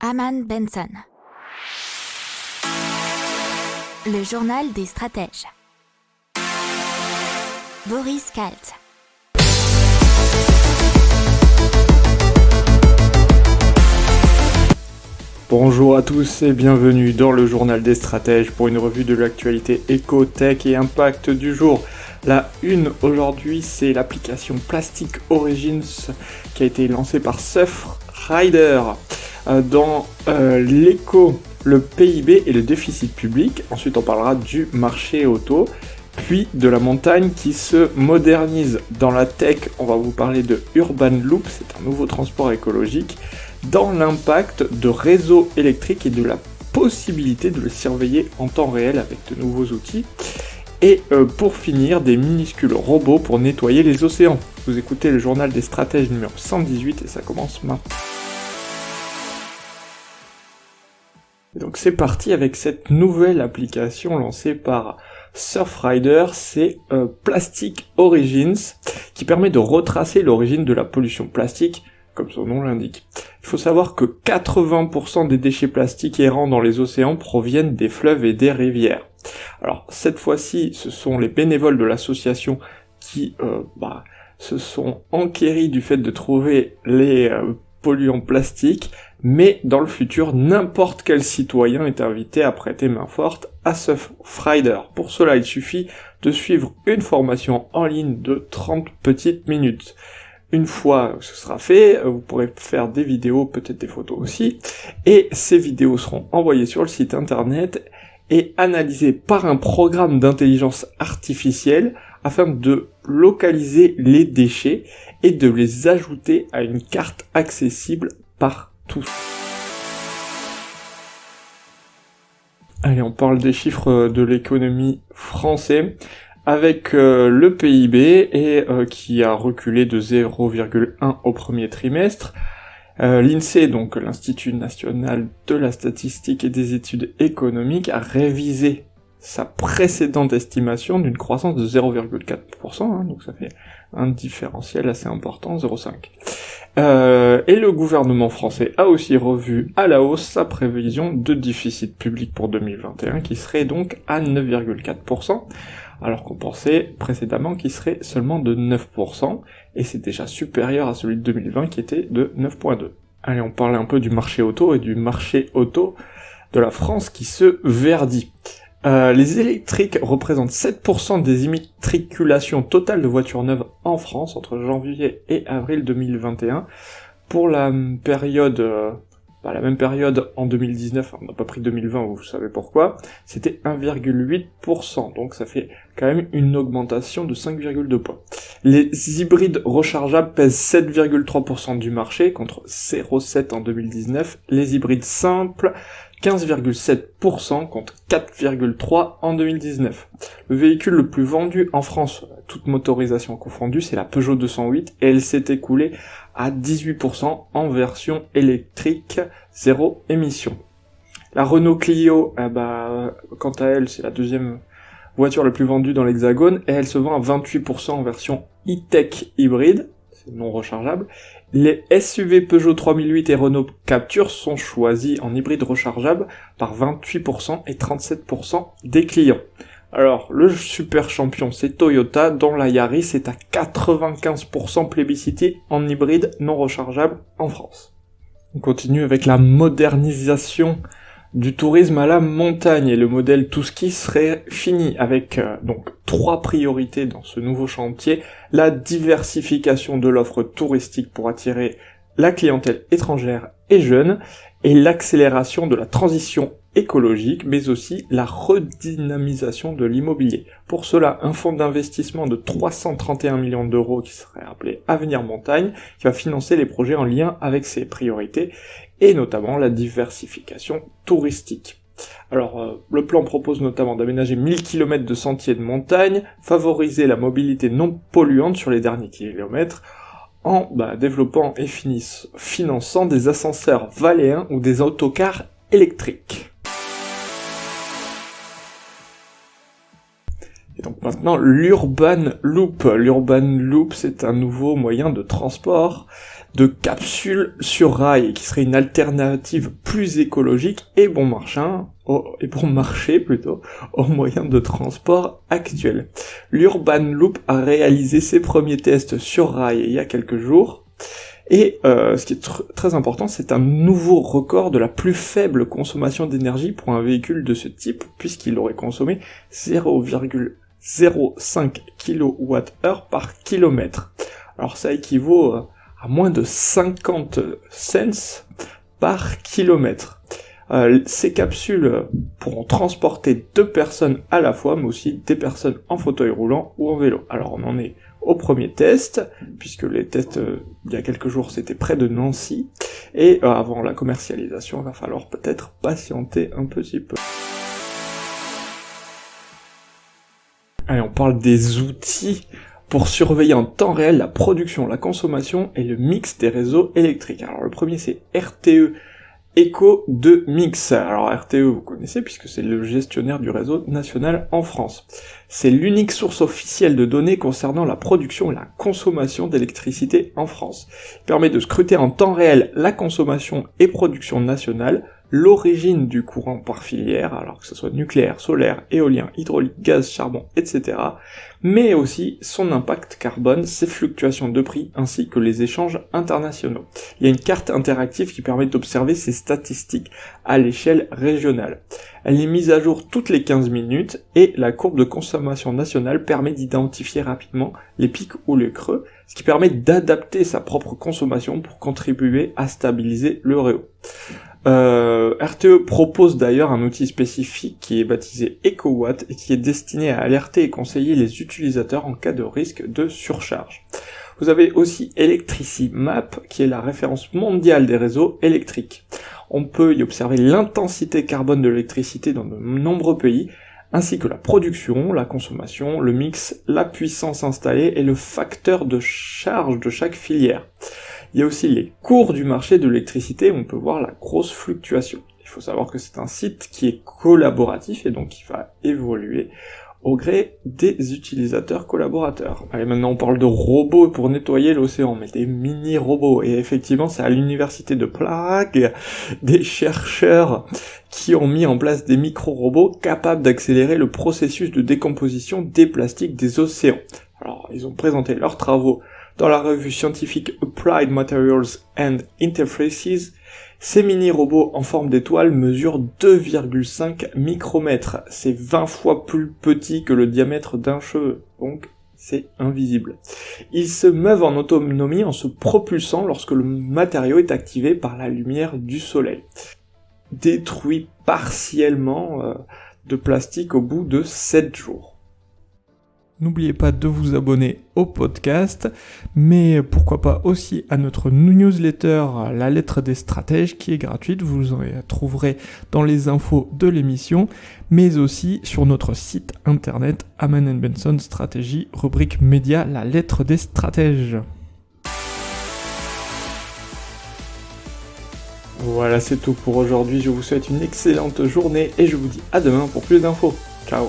Aman Benson. Le journal des stratèges. Boris Kalt. Bonjour à tous et bienvenue dans le journal des stratèges pour une revue de l'actualité éco, tech et impact du jour. La une aujourd'hui, c'est l'application Plastic Origins qui a été lancée par Surfrider. Dans l'éco, le PIB et le déficit public. Ensuite, on parlera du marché auto, puis de la montagne qui se modernise. Dans la tech, on va vous parler de Urban Loop, c'est un nouveau transport écologique. Dans l'impact de réseaux électriques et de la possibilité de le surveiller en temps réel avec de nouveaux outils. Et pour finir, des minuscules robots pour nettoyer les océans. Vous écoutez le journal des stratèges numéro 118 et ça commence maintenant. Et donc c'est parti avec cette nouvelle application lancée par Surfrider, c'est Plastic Origins, qui permet de retracer l'origine de la pollution plastique, comme son nom l'indique. Il faut savoir que 80% des déchets plastiques errants dans les océans proviennent des fleuves et des rivières. Alors cette fois-ci, ce sont les bénévoles de l'association qui se sont enquéris du fait de trouver les polluants plastiques, mais dans le futur, n'importe quel citoyen est invité à prêter main forte à Surfrider. Pour cela, il suffit de suivre une formation en ligne de 30 petites minutes. Une fois que ce sera fait, vous pourrez faire des vidéos, peut-être des photos aussi, et ces vidéos seront envoyées sur le site internet et analysées par un programme d'intelligence artificielle afin de localiser les déchets et de les ajouter à une carte accessible par tous. Allez, on parle des chiffres de l'économie française avec le PIB qui a reculé de 0,1 au premier trimestre. L'INSEE, donc l'Institut national de la statistique et des études économiques, a révisé sa précédente estimation d'une croissance de 0,4%, donc ça fait un différentiel assez important, 0,5. Et le gouvernement français a aussi revu à la hausse sa prévision de déficit public pour 2021, qui serait donc à 9,4%, alors qu'on pensait précédemment qu'il serait seulement de 9%, et c'est déjà supérieur à celui de 2020 qui était de 9,2%. Allez, on parle un peu du marché auto et du marché auto de la France qui se verdit. Les électriques représentent 7% des immatriculations totales de voitures neuves en France entre janvier et avril 2021. Pour la période, la même période en 2019, on n'a pas pris 2020, vous savez pourquoi, c'était 1,8%, donc ça fait quand même une augmentation de 5,2 points. Les hybrides rechargeables pèsent 7,3% du marché contre 0,7 en 2019, les hybrides simples 15,7% contre 4,3% en 2019. Le véhicule le plus vendu en France, toute motorisation confondue, c'est la Peugeot 208, et elle s'est écoulée à 18% en version électrique zéro émission. La Renault Clio, quant à elle, c'est la deuxième voiture la plus vendue dans l'Hexagone, et elle se vend à 28% en version e-tech hybride, c'est non rechargeable. Les SUV Peugeot 3008 et Renault Captur sont choisis en hybride rechargeable par 28% et 37% des clients. Alors, le super champion, c'est Toyota, dont la Yaris est à 95% plébiscité en hybride non rechargeable en France. On continue avec la modernisation du tourisme à la montagne, et le modèle tout-ski serait fini avec donc 3 priorités dans ce nouveau chantier: la diversification de l'offre touristique pour attirer la clientèle étrangère et jeune, et l'accélération de la transition écologique, mais aussi la redynamisation de l'immobilier. Pour cela, un fonds d'investissement de 331 millions d'euros qui serait appelé Avenir Montagne, qui va financer les projets en lien avec ces priorités, et notamment la diversification touristique. Alors, le plan propose notamment d'aménager 1000 km de sentiers de montagne, favoriser la mobilité non polluante sur les derniers kilomètres, en développant et finançant des ascenseurs valéens ou des autocars électriques. Et donc maintenant, l'Urban Loop. L'Urban Loop, c'est un nouveau moyen de transport de capsules sur rail, qui serait une alternative plus écologique et bon marché aux moyens de transport actuels. L'Urban Loop a réalisé ses premiers tests sur rail il y a quelques jours, et ce qui est très important, c'est un nouveau record de la plus faible consommation d'énergie pour un véhicule de ce type, puisqu'il aurait consommé 0,05 kWh par kilomètre. Alors ça équivaut à moins de 50 cents par kilomètre. Ces capsules pourront transporter 2 personnes à la fois, mais aussi des personnes en fauteuil roulant ou en vélo. Alors on en est au premier test, puisque les tests il y a quelques jours c'était près de Nancy, et avant la commercialisation il va falloir peut-être patienter un petit peu. Allez, on parle des outils pour surveiller en temps réel la production, la consommation et le mix des réseaux électriques. Alors le premier c'est RTE Eco 2 Mix. Alors RTE vous connaissez puisque c'est le gestionnaire du réseau national en France. C'est l'unique source officielle de données concernant la production et la consommation d'électricité en France. Il permet de scruter en temps réel la consommation et production nationale, l'origine du courant par filière, alors que ce soit nucléaire, solaire, éolien, hydraulique, gaz, charbon, etc., mais aussi son impact carbone, ses fluctuations de prix, ainsi que les échanges internationaux. Il y a une carte interactive qui permet d'observer ces statistiques à l'échelle régionale. Elle est mise à jour toutes les 15 minutes, et la courbe de consommation nationale permet d'identifier rapidement les pics ou les creux, ce qui permet d'adapter sa propre consommation pour contribuer à stabiliser le réseau. RTE propose d'ailleurs un outil spécifique qui est baptisé EcoWatt et qui est destiné à alerter et conseiller les utilisateurs en cas de risque de surcharge. Vous avez aussi ElectriciMap qui est la référence mondiale des réseaux électriques. On peut y observer l'intensité carbone de l'électricité dans de nombreux pays, ainsi que la production, la consommation, le mix, la puissance installée et le facteur de charge de chaque filière. Il y a aussi les cours du marché de l'électricité, où on peut voir la grosse fluctuation. Il faut savoir que c'est un site qui est collaboratif et donc qui va évoluer au gré des utilisateurs collaborateurs. Allez, maintenant on parle de robots pour nettoyer l'océan, mais des mini-robots. Et effectivement, c'est à l'université de Prague, des chercheurs qui ont mis en place des micro-robots capables d'accélérer le processus de décomposition des plastiques des océans. Alors, ils ont présenté leurs travaux dans la revue scientifique Applied Materials and Interfaces. Ces mini-robots en forme d'étoile mesurent 2,5 micromètres. C'est 20 fois plus petit que le diamètre d'un cheveu, donc c'est invisible. Ils se meuvent en autonomie en se propulsant lorsque le matériau est activé par la lumière du soleil. Détruit partiellement de plastique au bout de 7 jours. N'oubliez pas de vous abonner au podcast, mais pourquoi pas aussi à notre newsletter La Lettre des Stratèges qui est gratuite, vous en trouverez dans les infos de l'émission, mais aussi sur notre site internet Aman & Benson Stratégie, rubrique média La Lettre des Stratèges. Voilà, c'est tout pour aujourd'hui, je vous souhaite une excellente journée et je vous dis à demain pour plus d'infos. Ciao.